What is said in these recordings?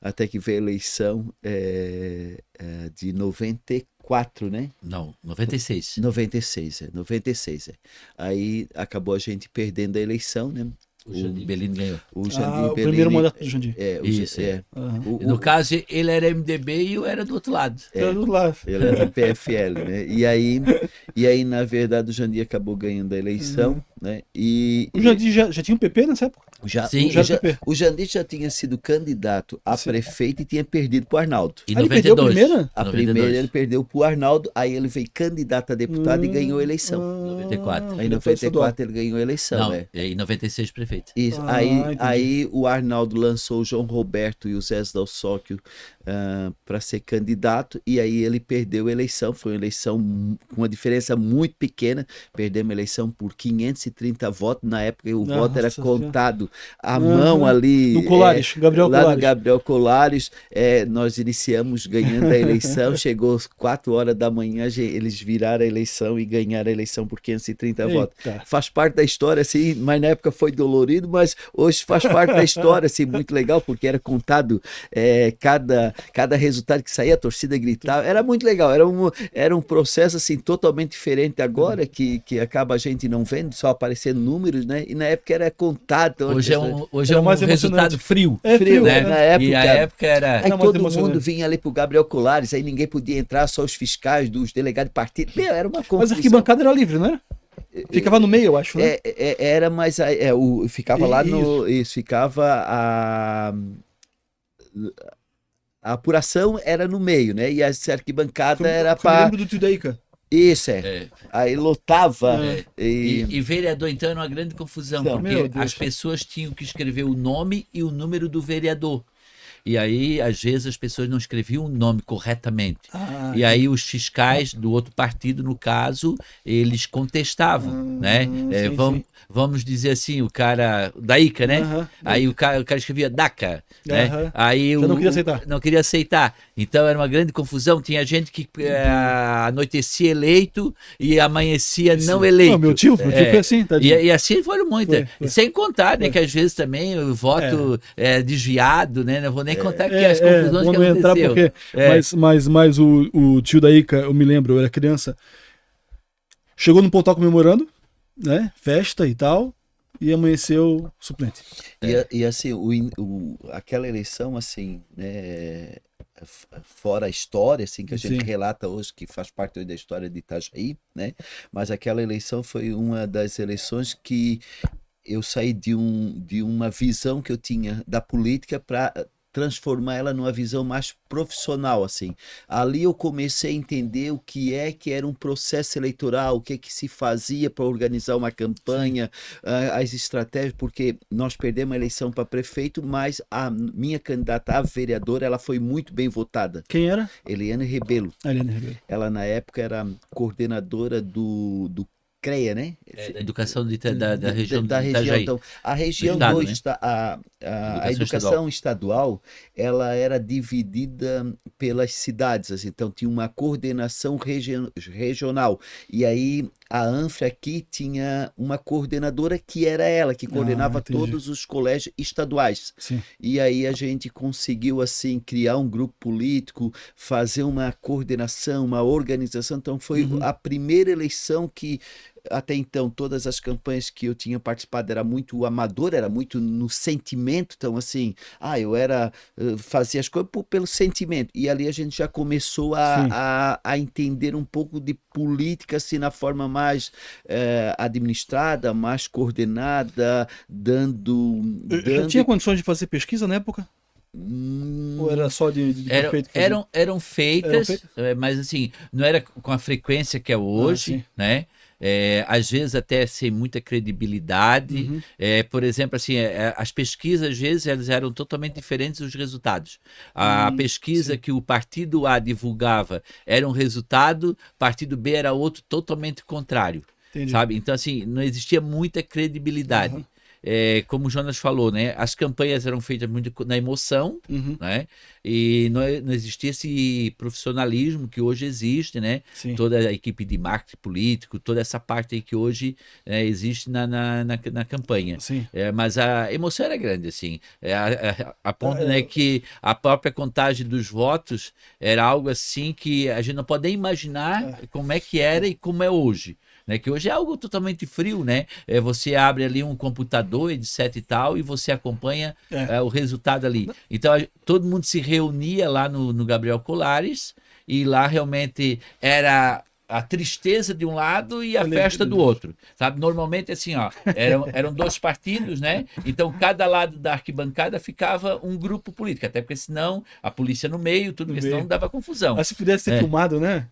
até que veio a eleição de 94, né? Não, 96. 96. Aí acabou a gente perdendo a eleição, né? O Jandir Bellini ganhou. O Jandir O primeiro Bellini, mandato do Jandir. Isso, é. Aham. E no caso, ele era MDB e eu era do outro lado. Tá do lado. ele era do PFL, né? E aí, na verdade, o Jandir acabou ganhando a eleição, né? O Jandir já tinha um PP nessa época? Sim, O Jandir já tinha sido candidato a prefeito e tinha perdido para o Arnaldo. Em Ele perdeu a 92. primeira? A 92. primeira ele perdeu para o Arnaldo, aí ele veio candidato a deputado e ganhou a eleição. 94. Aí em 94 ele ganhou a eleição, Não, né? em 96 prefeito. Isso. Entendi. Aí o Arnaldo lançou o João Roberto e o Zé Dalsóquio para ser candidato, e aí ele perdeu a eleição. Foi uma eleição com uma diferença muito pequena. Perdemos a eleição por 530 votos. Na época o voto era Nossa contado à mão ali. No Colares, Gabriel lá Colares. no Gabriel Colares. Nós iniciamos ganhando a eleição. Chegou às 4 horas da manhã, eles viraram a eleição e ganharam a eleição por 530 votos. Faz parte da história, assim, mas na época foi dolorido, mas hoje faz parte da história, assim, muito legal, porque era contado cada resultado que saía, a torcida gritava, era muito legal, era um processo, assim, totalmente diferente agora, que acaba a gente não vendo, só aparecendo números, né, e na época era contado. Então, Hoje é um mais resultado frio. É frio, né? Na época, E a época era... Aí Não, mas todo emocionante. mundo vinha ali pro Gabriel Colares, aí ninguém podia entrar, só os fiscais dos delegados de partido. Meu, era uma confusão. Mas a arquibancada era livre, não era? Ficava no meio, eu acho, né? Era, mas ficava lá no... Isso, ficava a apuração era no meio, né? E a arquibancada era Eu me para... lembro do tio Deica. Isso, É. Aí lotava. E vereador, então, era uma grande confusão, Não, meu porque Deus. as pessoas tinham que escrever o nome e o número do vereador. E aí, às vezes, as pessoas não escreviam o nome corretamente. E aí os fiscais do outro partido, no caso, eles contestavam, né? sim. Vamos dizer assim, o cara... Daica, né? Aham. Aí o cara escrevia Daca, né? Aham. Aí Já não queria aceitar. não queria aceitar. Então era uma grande confusão. Tinha gente que anoitecia eleito e amanhecia não eleito. Não, meu tio foi assim, tadinho. E assim foram muitas. Foi. Sem contar, né, que às vezes também o voto é desviado, né? Não vou nem contar aqui as confusões vou que não entrar aconteceu. porque... Mas o tio da Ica, eu me lembro, eu era criança, chegou no Pontal comemorando, né? Festa e tal, e amanheceu suplente. E assim, aquela eleição, assim, né, fora a história, assim, que a gente relata hoje, que faz parte da história de Itajaí, né? Mas aquela eleição foi uma das eleições que eu saí de uma visão que eu tinha da política para transformar ela numa visão mais profissional, assim. Ali eu comecei a entender o que era um processo eleitoral, o que se fazia para organizar uma campanha, as estratégias, porque nós perdemos a eleição para prefeito, mas a minha candidata a vereadora, ela foi muito bem votada. Quem era? Eliane Rebelo. Eliane Rebelo. Ela, na época, era coordenadora do CREA, né? Da educação da região da região. Itajaí. Então, a região Estado, a educação estadual, ela era dividida pelas cidades, assim, então tinha uma coordenação regional, e aí a ANFRE aqui tinha uma coordenadora que era ela, que coordenava todos os colégios estaduais. Sim. E aí a gente conseguiu, assim, criar um grupo político, fazer uma coordenação, uma organização, então foi a primeira eleição que até então todas as campanhas que eu tinha participado era muito amador, era muito no sentimento, então assim, fazia as coisas pelo sentimento, e ali a gente já começou a entender um pouco de política, assim, na forma mais administrada, mais coordenada, dando... Já tinha condições de fazer pesquisa na época? Ou era só de prefeito? Eram feitas, mas assim, não era com a frequência que é hoje, né? Às vezes até sem muita credibilidade. Por exemplo, assim, as pesquisas, às vezes, elas eram totalmente diferentes dos resultados. A pesquisa que o partido A divulgava era um resultado, partido B era outro totalmente contrário. Entendi. Sabe? Então, assim, não existia muita credibilidade. como o Jonas falou, né? As campanhas eram feitas muito na emoção, né? E não existia esse profissionalismo que hoje existe, né? Sim. Toda a equipe de marketing político, toda essa parte aí que hoje existe na campanha. Sim. Mas a emoção era grande, assim. A ponto, né, que a própria contagem dos votos era algo assim que a gente não pode nem imaginar como é que era e como é hoje. Né, que hoje é algo totalmente frio, né? Você abre ali um computador, etc e tal, e você acompanha o resultado ali. Então, todo mundo se reunia lá no Gabriel Colares, e lá realmente era a tristeza de um lado e a festa do outro, sabe? Normalmente, assim, ó, eram dois partidos, né? Então, cada lado da arquibancada ficava um grupo político, até porque senão a polícia no meio, tudo, porque senão dava confusão. Mas se pudesse ser filmado, né?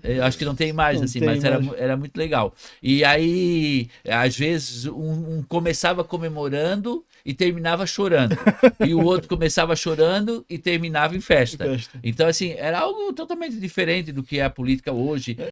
Eu acho que não tem imagens assim, mas era muito legal. E aí, às vezes, um começava comemorando e terminava chorando. E o outro começava chorando e terminava em festa. Então, assim, era algo totalmente diferente do que é a política hoje.